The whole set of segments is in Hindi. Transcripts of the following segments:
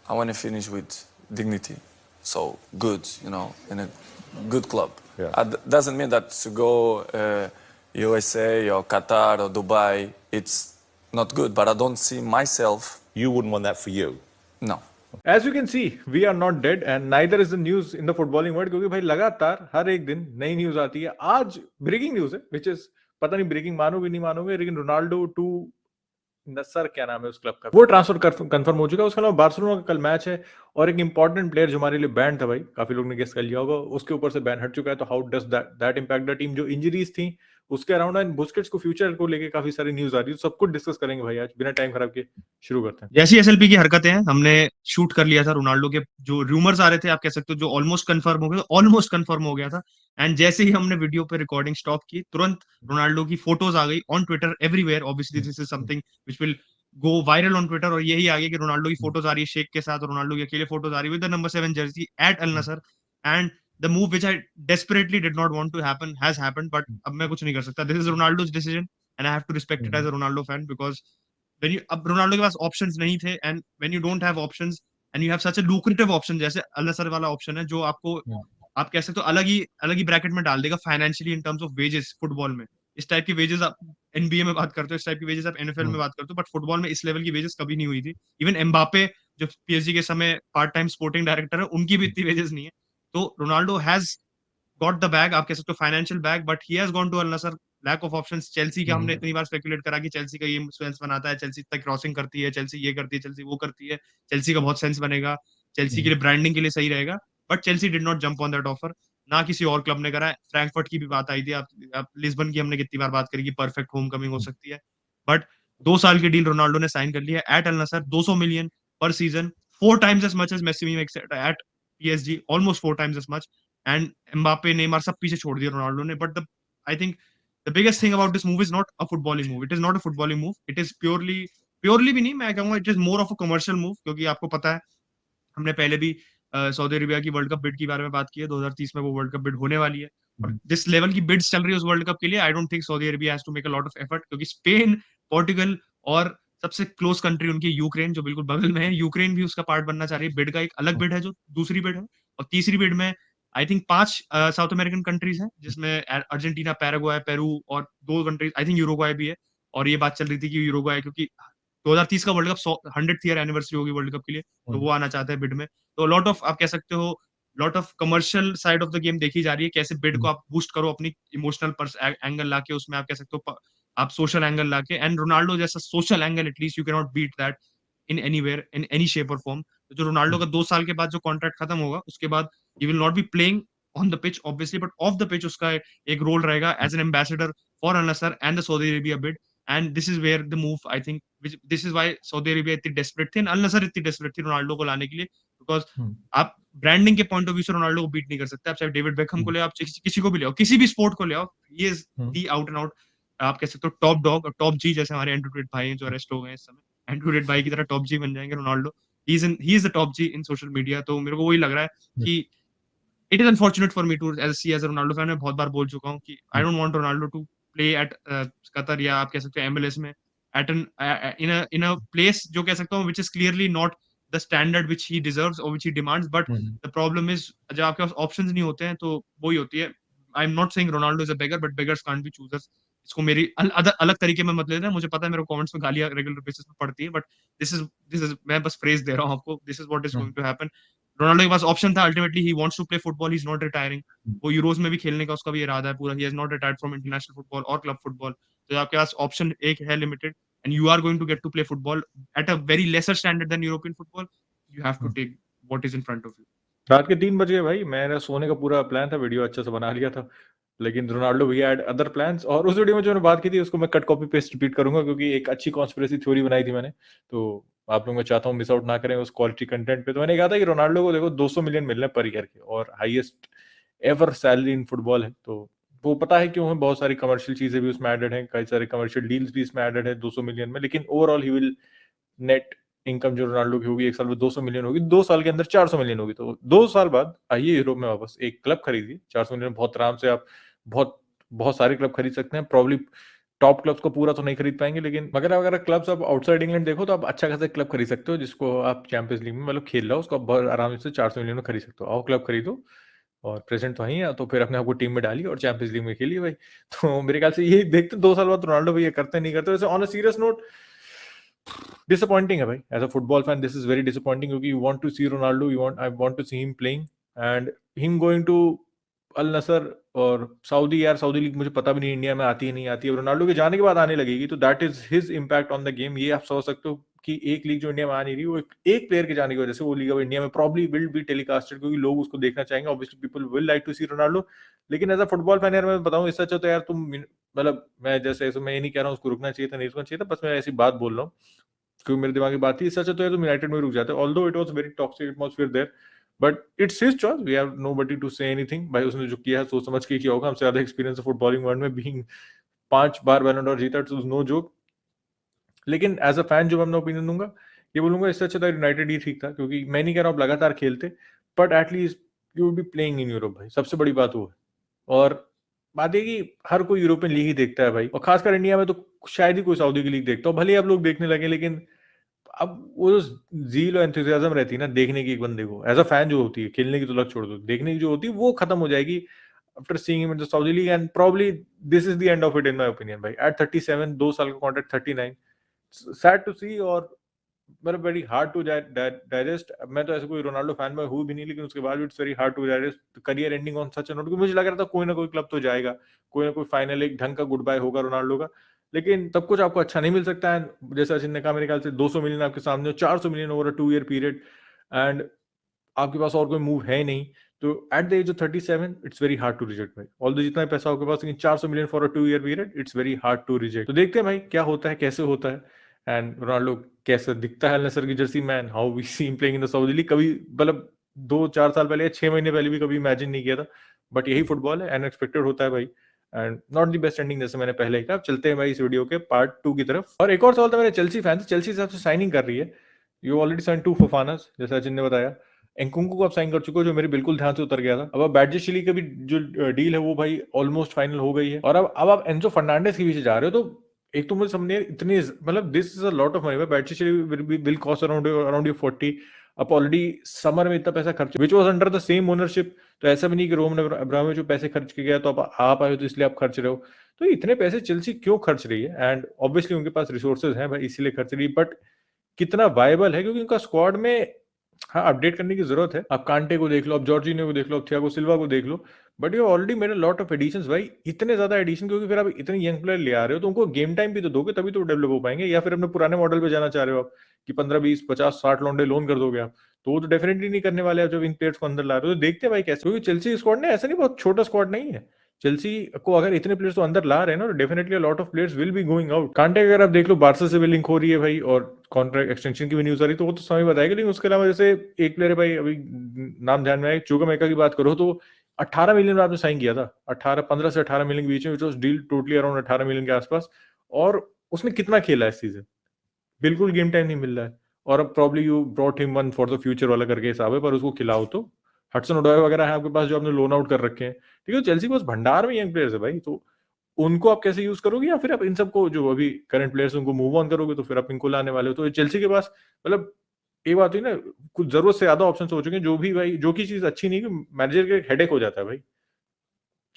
I want to finish with dignity. So good, in a good club. Yeah. Doesn't mean that to go USA or Qatar or Dubai, it's not good. But I don't see myself. You wouldn't want that for you. No. As you can see, we are not dead and neither is the news in the footballing world क्योंकि भाई लगातार हर एक दिन नई न्यूज आती है. आज ब्रेकिंग न्यूज है which is पता नहीं ब्रेकिंग मानोगे नहीं मानोगे लेकिन रोनाल्डो टू नसर क्या नाम है उस क्लब का वो ट्रांसफर कंफर्म हो चुका है. उसके अलावा बार्सिलोना का कल मैच है और एक इंपॉर्टेंट प्लेयर जो हमारे लिए बैन था भाई काफी लोग ने गेस कर लिया होगा उसके ऊपर से बैन हट चुका है. तो how does that impact the team. जो इंजरीज थी उसके अराउंड एंड बुस्केट्स को फ्यूचर को लेके काफी सारी न्यूज आ रही है. सब कुछ डिस्कस करेंगे भाई आज बिना टाइम खराब किए शुरू करते हैं. जैसी एसएलपी की हरकतें हैं हमने शूट कर लिया था रोनाल्डो के जो रूमर्स आ रहे थे आप कह सकते हो जो ऑलमोस्ट कंफर्म हो गया था एंड जैसे ही हमने वीडियो पे रिकॉर्डिंग स्टॉप की तुरंत रोनाल्डो की फोटोज आ गई on Twitter everywhere. Obviously this is something which will go viral on Twitter और यही आ गया कि रोनाल्डो की फोटोज आ रही है शेख के साथ रोनाल्डो की अकेले फोटोज आ रही है with the number 7 jersey at Al Nassr and the move which I desperately did not want to happen has happened but अब मैं कुछ नहीं कर सकता. This is Ronaldo's decision and I have to respect it as a Ronaldo fan because अब रोनाल्डो के पास ऑप्शंस नहीं थे and when you don't have options and you have such a lucrative option जैसे अल नसर वाला ऑप्शन है जो आपको आप कह सकते हो अलग ही ब्रैकेट में डाल देगा financially in terms of wages football में. इस टाइप की वेजेस आप एनबीए में बात करते हो इस टाइप की वेजेस आप एनएफएल में बात करते हो बट फुटबॉल में इस लेवल की वेजेस कभी नहीं हुई थी. इवन एम्बापे जो पीएसजी के समय पार्ट टाइम स्पोर्टिंग डायरेक्टर है उनकी भी इतनी वेजेस नहीं है. तो Ronaldo has got the bag आप कह सकते हो financial bag but he has gone to Al Nassr. Lack of options Chelsea का हमने इतनी बार स्पेकुलेट करा कि चेल्सी का ये सेंस बनाता है चेल्सी इतना क्रॉसिंग करती है चेल्सी ये करती है चेल्सी वो करती है चेल्सी का बहुत सेंस बनेगा चेल्सी के लिए ब्रांडिंग के लिए सही रहेगा but Chelsea did not jump on that offer. ना किसी और क्लब ने करा है. फ्रैंकफर्ट की भी बात आई थी आप लिस्बन की हमने कितनी बार बात करी कि परफेक्ट होम कमिंग हो सकती है बट 2 साल की डील रोनाल्डो ने साइन कर लिया है एट अल नसर 200 मिलियन पर season 4 times as much as Messi at PSG almost 4 times as much and Mbappe Neymar सब पीछे छोड़ दिया रोनाल्डो ने. But I think the biggest thing about this move is not a footballing move. It is not a footballing move. It is purely भी नहीं मैं कहूंगा it is more of a commercial move क्योंकि आपको पता है हमने पहले भी सऊदी अरेबिया की वर्ल्ड कप बिड के बारे में बात की है 2030 में वो वर्ल्ड कप बिड होने वाली है और जिस लेवल की बिड्स चल रही है उस वर्ल्ड कप के लिए I don't think Saudi Arabia has to make a lot of effort क्योंकि स्पेन पोर्टुगल और सबसे क्लोज कंट्री उनकी यूक्रेन जो बिल्कुल बगल में है यूक्रेन भी उसका पार्ट बनना चाह रही है. बिड का एक अलग बिड है जो दूसरी बिड है और तीसरी बिड में I think 5 south American countries हैं जिसमें अर्जेंटीना पैराग्वाय पेरू और 2 कंट्रीज आई थिंक यूरुग्वाय भी है और ये बात चल रही थी कि यूरुग्वाय क्योंकि 2030 का world cup 100th year anniversary होगी वर्ल्ड कप के लिए तो वो आना चाहते हैं बिड में. तो लॉट ऑफ आप कह सकते हो lot of commercial side of the game देखी जा रही है कैसे बिड को आप बूस्ट करो अपनी इमोशनल एंगल लाके उसमें आप कह सकते हो आप सोशल एंगल लाके एंड रोनाल्डो जैसा social angle at least you can not beat that in anywhere in any shape और फॉर्म. तो जो रोनाल्डो का 2 साल के बाद जो कॉन्ट्रैक्ट खत्म होगा उसके बाद he will not be playing on the pitch obviously but off the pitch उसका एक रोल रहेगा as an ambassador for Al Nassr and the Saudi Arabia bid and this is where the move I think this is why Saudi Arabia इतनी डेस्परेट थी एंड अल नसर इतनी डेस्परेट थी रोनाल्डो को लाने के लिए बिकॉज आप ब्रांडिंग के पॉइंट ऑफ व्यू से रोनाल्डो को बीट नहीं कर सकते. आप चाहे डेविड बेकहम को ले आओ आप किसी को भी ले आओ किसी भी स्पोर्ट को ले आओ ये is the out and out आप कह सकते हो टॉप डॉग और टॉप जी जैसे हमारे एंड्रू भाई हैं जो अरेस्ट हो गए इस समय एंड्रू भाई की तरह टॉप जी बन जाएंगे Ronaldo. He is the top G in social media. तो मेरे को वही लग रहा है कि it is unfortunate for me too as a Ronaldo fan मैं बहुत बार बोल चुका हूँ कि I don't want Ronaldo to play at Qatar या आप कह सकते हो एमएलएस में at an in a place जो कह सकता हूँ which is clearly not the standard which he deserves और which he demands. But the problem is जब आपके पास ऑप्शंस नहीं होते हैं तो वही होती है. I am not saying Ronaldo is a beggar but beggars can't be choosers. इसको मेरी अलग तरीके में मत लेना मुझे पता है मेरे कमेंट्स में गालियां रेगुलर बेसिस पे पड़ती है बट दिस इज मैं बस फ्रेज दे रहा हूँ आपको. This is what is going to happen. Ronaldo के पास ऑप्शन था ultimately he wants to play football he is not retiring. वो यूरोज में भी खेलने का उसका भी इरादा है पूरा. He has not retired from international football और क्लब फुटबॉल. तो आपके पास ऑप्शन एक है limited and you are going to get to play football at a very lesser standard than European football. You have to take what is in front of you. रात के 3 बज गए भाई. मेरा सोने का पूरा प्लान था वीडियो अच्छे से बना लिया था लेकिन Ronaldo we had other plans और उस वीडियो में जो मैंने बात की थी उसको मैं कट कॉपी पेस्ट रिपीट करूंगा क्योंकि एक अच्छी कॉन्स्पिरेसी थ्योरी बनाई थी मैंने. तो आप लोग मैं चाहता हूँ मिस आउट ना करें उस क्वालिटी कंटेंट पे. तो मैंने कहा था कि रोनाल्डो को देखो 200 मिलियन मिल रहे हैं पर ईयर के और highest ever salary in football है. तो वो पता है क्यों है बहुत सारी कमर्शियल चीजें भी उसमें एडेड हैं कई सारे कमर्शियल डील्स भी इसमें एडेड है 200 मिलियन में. लेकिन overall he will net income जो रोनाल्डो की होगी एक साल में 200 मिलियन होगी 2 साल के अंदर 400 मिलियन होगी. तो 2 साल बाद आइए यूरोप में वापस एक क्लब खरीदिए 400 मिलियन बहुत आराम से आप बहुत बहुत सारे क्लब खरीद सकते हैं. प्रॉब्ली टॉप क्लब्स को पूरा तो नहीं खरीद पाएंगे, लेकिन मगर अगर क्लब्स आप आउटसाइड इंग्लैंड देखो तो आप अच्छा खासा क्लब खरीद सकते हो जिसको आप चैंपियंस लीग में मतलब खेल रहा हो, उसको आप बहुत आराम से 400 मिलियन में खरीद सकते हो। आओ क्लब खरीदो और प्रेजेंट तो वहीं है, तो फिर अपने आपको टीम में डालिए और चैंपियंस लीग में खेलिए भाई। तो मेरे ख्याल से ये देखते 2 साल बाद रोनाल्डो भैया करते नहीं करते। वैसे on a serious note disappointing है भाई, as a football fan this is very disappointing, क्योंकि you want to see Ronaldo, I want to see him playing and him going to Al Nassr और सऊदी। यार सऊदी लीग मुझे पता भी नहीं इंडिया में आती है नहीं आती है, रोनाल्डो के जाने के बाद आने लगेगी, तो that is his impact on the game. ये आप सोच सकते हो कि एक लीग जो इंडिया में आ नहीं रही, वो एक प्लेयर के जाने की वजह से वो लीग अब इंडिया में प्रॉब्ली विल बी टेलीकास्टेड, क्योंकि लोग उसको देखना चाहेंगे। Obviously people will like to see Ronaldo, लेकिन एज अ फुटबॉल फैन यार मैं बताऊं, इससे अच्छा तो यार तुम मतलब मैं जैसे मैं ये नहीं कह रहा हूँ उसको रुकना चाहिए था नहीं रुकना चाहिए था, बस मैं ऐसी बात बोल रहा हूँ क्योंकि मेरे दिमाग की बात थी। इससे अच्छा तो यार तुम यूनाइटेड में रुक जाते, although it was very toxic atmosphere there, but it's his choice, we have nobody to say anything. भाई उसने जो किया है सोच समझ के किया होगा, हमसे ज्यादा एक्सपीरियंस है फुटबॉलिंग वर्ल्ड में, बीइंग 5 बार बैलन डॉर जीता, इट्स नो जोक। लेकिन एज अ फैन जो मैं अपना ओपिनियन दूंगा, ये बोलूंगा इससे अच्छा था यूनाइटेड ही ठीक था, क्योंकि मैं नहीं कह रहा हूँ आप लगातार खेलते, but at least you would be playing in Europe भाई, सबसे बड़ी बात वो है। और बात है कि हर कोई यूरोपियन लीग ही देखता है भाई, और खासकर इंडिया में तो शायद ही कोई सऊदी की लीग देखता हो, भले ही आप लोग देखने लगे, लेकिन अब वो जो जील और एंथुसियाज्म रहती है ना देखने की एक बंदे को, एज अ फैन जो होती है, खेलने की तो लग छोड़ दो, देखने की जो होती है वो खत्म हो जाएगी after seeing him in the Saudi league, and probably this is the end of it in my opinion भाई। एट 37, 2 साल का कॉन्ट्रैक्ट, 39, सैड टू सी, और मतलब वेरी हार्ड टू डाइजेस्ट। मैं तो ऐसे कोई रोनाल्डो फैन में हूँ भी नहीं, लेकिन उसके बाद भी it's very hard to digest career ending on such a note, क्योंकि मुझे लग रहा था कोई ना कोई क्लब तो जाएगा, कोई ना कोई फाइनल एक ढंग का गुड बाय होगा रोनाल्डो का, लेकिन सब कुछ आपको अच्छा नहीं मिल सकता है। जैसा अचिन ने कहा, मेरे ख्याल से 200 मिलियन आपके सामने, 400 million over a 2 year period, and आपके पास और कोई मूव है नहीं, तो at the age of 37 it's very hard to reject भाई, ऑल जितना पैसा आपके पास, लेकिन 400 million for a 2 year period, it's very hard to reject. तो देखते हैं भाई क्या होता है, कैसे होता है, एंड रोनाल्डो कैसा दिखता है अल नसर की jersey man, how we see him playing in the Saudi league. कभी मतलब 2-4 साल पहले या 6 महीने पहले भी कभी इमेजिन नहीं किया था, बट यही फुटबॉल है, अनएक्सपेक्टेड होता है भाई, and not the best ending, जैसे मैंने पहले ही कहा। चलते हैं भाई इस वीडियो के पार्ट 2 की तरफ। और एक और सवाल था मेरे चेल्सी फैन से, चेल्सी सबसे साइनिंग कर रही है, यू ऑलरेडी साइन 2 फोफानास, जैसा अचिन ने बताया, एंकुंकू को आप साइन कर चुके हो, जो मेरे बिल्कुल ध्यान से उतर गया था। अब बैडजेशिली का भी जो डील है वो भाई ऑलमोस्ट फाइनल हो गई है, और अब आप एंजो फर्नांडिस के पीछे जा रहे हो, तो एक तो मुझे समझ इतनी मतलब this is a lot of money, Badiashile will cost around you 40। अब ऑलरेडी समर में इतना पैसा खर्च, which was under the same ownership, तो ऐसा भी नहीं कि रोमन अब्रामोविच जो पैसे खर्च के गया तो आप आए हो तो इसलिए आप खर्च रहे हो। तो इतने पैसे चेल्सी क्यों खर्च रही है, एंड ऑब्वियसली उनके पास रिसोर्सेज हैं भाई इसीलिए खर्च रही है, बट कितना वायबल है, क्योंकि उनका स्क्वाड में हाँ अपडेट करने की जरूरत है। आप कांटे को देख लो, आप जॉर्जिनो को देख लो, आप थियागो सिल्वा को देख लो, but you already made a lot of additions भाई, इतने ज्यादा एडिशन, क्योंकि फिर आप इतने यंग प्लेयर ले आ रहे हो तो उनको गेम टाइम भी तो दोगे, तभी तो डेवलप हो पाएंगे। या फिर अपने पुराने मॉडल पे जाना चाह रहे हो आप कि 15-20-50-60 लौंडे लोन कर दोगे आप, तो वो तो डेफिनेटली नहीं करने वाले आप जब इन प्लेयर्स को अंदर ला रहे हो। तो देखते हैं भाई कैसे, क्योंकि चेल्सी स्क्वाड ने ऐसा नहीं बहुत छोटा स्क्वाड नहीं है, चेल्सी को अगर इतने प्लेयर्स तो अंदर ला रहे हैं ना, तो definitely lot of players will be going out. कांटे अगर आप देख लो बार्सा से भी लिंक हो रही है भाई, और कॉन्ट्रैक्ट एक्सटेंशन की भी न्यूज आ रही है, तो वो तो समय बताएगा। लेकिन उसके अलावा जैसे एक प्लेयर है भाई, अभी नाम ध्यान में आए, चुकामेका की बात करो तो 18 मिलियन में आपने साइन किया था, 15 से 18 मिलियन के बीच में, डील टोटली अराउंड 18 मिलियन के आसपास, और उसने कितना खेला है इस सीजन, बिल्कुल गेम टाइम नहीं मिल रहा है, और अब probably you brought him one for the future वाला करके हिसाब है, पर उसको खिलाओ तो। हडसन ओडॉय वगैरह है आपके पास जो आपने लोन आउट कर रखे हैं, ठीक है, चेल्सी के पास भंडार में यंग प्लेयर्स है भाई, तो उनको आप कैसे यूज करोगे, या फिर आप इन सबको जो अभी करंट प्लेयर्स उनको मूव ऑन करोगे, तो फिर आप इनको लाने वाले हो। तो चेल्सी के पास मतलब ये बात हुई ना, कुछ जरूरत से ज्यादा ऑप्शन हो चुके हैं, जो भी भाई जो की चीज अच्छी नहीं कि मैनेजर के हेडेक हो जाता है भाई,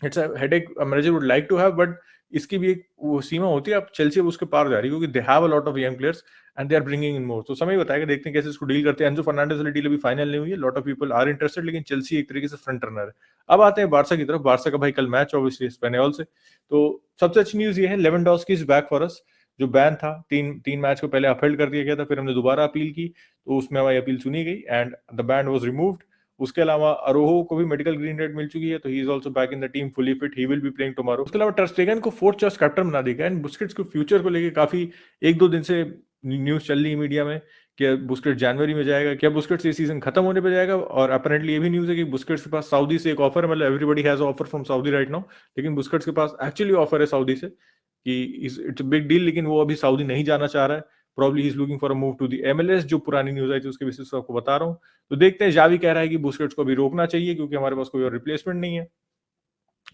it's a headache manager would like to have, but इसकी भी एक वो सीमा होती है। अब चेल्सी उसके पार जा रही है, क्योंकि they have a lot of young players and they are bringing in more. तो समय बताएगा, देखते हैं कैसे इसको डील करते हैं। एंजो फर्नांडिस वाली डील अभी फाइनल नहीं हुई है, lot of people are interested, लेकिन चेल्सी एक तरीके से फ्रंट रनर है। अब आते हैं बार्सा की तरफ। बार्सा का भाई कल मैच ऑब्वियसली स्पेनियोल से, तो सबसे अच्छी न्यूज ये है, Lewandowski is back for us. जो बैन था तीन मैच को पहले अपहेल्ड कर दिया गया था, फिर हमने दोबारा अपील की, तो उसमें हमारी अपील सुनी गई and the ban was removed. उसके अलावा अरोहो को भी मेडिकल ग्रीन रेड मिल चुकी है, तो he is also back in the team fully fit, he will be playing tomorrow. उसके अलावा टर स्टेगन को फोर्थ चॉइस कैप्टन बना दिया, एंड बुस्केट्स के फ्यूचर को लेके काफी 1-2 दिन से न्यूज चल रही है मीडिया में कि बुस्केट्स जनवरी में जाएगा, क्या बुस्केट्स ये सीजन खत्म होने पे जाएगा। और अपेरेंटली ये भी न्यूज है कि बुस्केट्स के पास सऊदी से एक ऑफर है, मतलब everybody has offer from Saudi right now, लेकिन बुस्केट्स के पास एक्चुअली ऑफर है सऊदी से कि इट्स बिग डील, लेकिन वो अभी सऊदी नहीं जाना चाह रहा है। Probably he is looking for a move to the MLS, जो पुरानी न्यूज आई थी उसके बेसिस पे आपको बता रहा हूँ। तो देखते हैं, जावी कह रहा है कि बुस्केट्स को अभी रोकना चाहिए क्योंकि हमारे पास कोई और रिप्लेसमेंट नहीं है।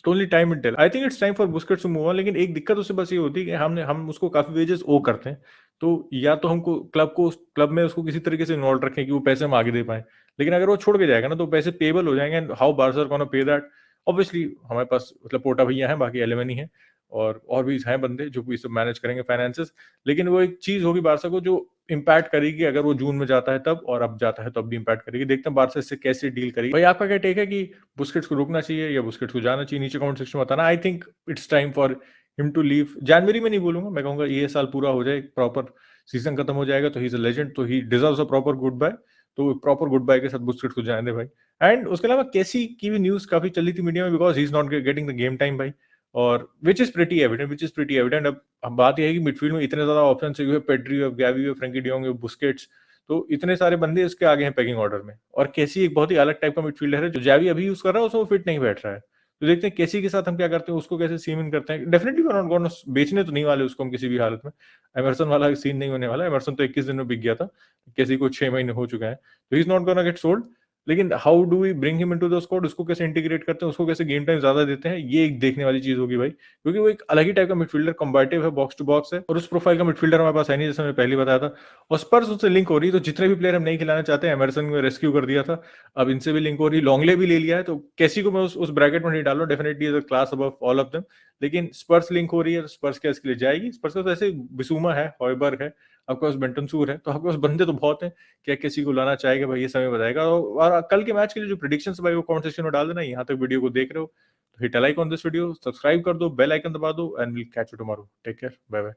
Only time will tell. I think it's time for Busquets to move on, लेकिन एक दिक्कत उससे बस ये होती है कि हम उसको काफी वेजेस ओ करते हैं, तो या तो हमको क्लब में उसको किसी तरीके से इन्वॉल्व रखें कि वो पैसे हम आगे दे पाए, लेकिन अगर वो छोड़ के जाएगा ना तो पैसे पेबल हो जाएंगे, and how Barca gonna pay that. Obviously हमारे पास मतलब पोटा भैया हैं, बाकी एलेमनी है और भी हैं बंदे जो भी सब मैनेज करेंगे फाइनेंसेस, लेकिन वो एक चीज होगी बार्सा को जो इम्पैक्ट करेगी अगर वो जून में जाता है तब, और अब जाता है तो अब भी इम्पैक्ट करेगी। देखते हैं बार्सा इससे कैसे डील करेगी। भाई आपका क्या टेक है कि बुस्केट्स को रुकना चाहिए या बुस्केट्स को जाना चाहिए? नीचे कमेंट सेक्शन में बताना। I think it's time for him to leave. जनवरी में नहीं बोलूंगा, मैं कहूंगा ये साल पूरा हो जाए, प्रॉपर सीजन खत्म हो जाएगा तो ही इज अ लेजेंड, तो he deserves a proper goodbye. तो प्रॉपर गुड बाय के साथ बुस्केट्स को जाने दे भाई। एंड उसके अलावा केसी की भी न्यूज काफी चली थी मीडिया में, because he is not getting the game time भाई, और विच इज प्रीटी एविडेंट। अब बात यह है कि मिडफील्ड में इतने ज्यादा ऑप्शन है, पेड्री, गैवी, फ्रैंकी डियोंग, बुस्केट्स, तो इतने सारे बंदे उसके आगे हैं पैकिंग ऑर्डर में, और केसी एक बहुत ही अलग टाइप का मिडफील्डर है, जो जावी अभी यूज कर रहा है उसमें फिट नहीं बैठ रहा है। तो देखते हैं केसी के साथ हम क्या करते हैं, उसको कैसे सीम इन करते हैं। Definitely we are not gonna बेचने तो नहीं वाले उसको हम किसी भी हालत में, एमरसन वाला सीन नहीं होने वाला। एमरसन तो 21 दिन में बिक गया था, केसी को 6 महीने हो चुके हैं, तो he is not gonna get sold. लेकिन how do we bring him into the squad, उसको कैसे इंटीग्रेट करते हैं, उसको कैसे गेम टाइम ज्यादा देते हैं, ये एक देखने वाली चीज होगी भाई, क्योंकि वो एक अलग ही टाइप का मिडफील्डर, कॉम्बैटिव है, बॉक्स टू बॉक्स है, और उस प्रोफाइल का मिडफील्डर हमारे पास है नहीं, जैसे मैंने पहले बताया था। और स्पर्स उससे लिंक हो रही है, तो जितने भी प्लेयर हम नहीं खिलाना चाहते हैं, एमरसन में रेस्क्यू कर दिया था, अब इनसे भी लिंक हो रही है, लॉन्गले भी ले लिया है, तो कैसी को मैं उस ब्रैकेट में नहीं डाल रहा हूं, definitely is a class above all of them. लेकिन स्पर्स लिंक हो रही है, स्पर्स क्या इसके लिए जाएगी? स्पर्स का तो ऐसे बिसूमा है, हॉयबर्ग है, आपके पास बेंटनसूर है, तो आपके पास बंदे तो बहुत हैं। क्या किसी को लाना चाहेगा भाई, ये समय बताएगा। और कल के मैच के लिए जो प्रेडिक्शंस भाई वो कमेंट सेक्शन में डाल देना। यहाँ तक वीडियो को देख रहे हो तो hit a like on this video, subscribe कर दो, बेल आइकन दबा दो, and will catch you tomorrow. Take care, bye bye.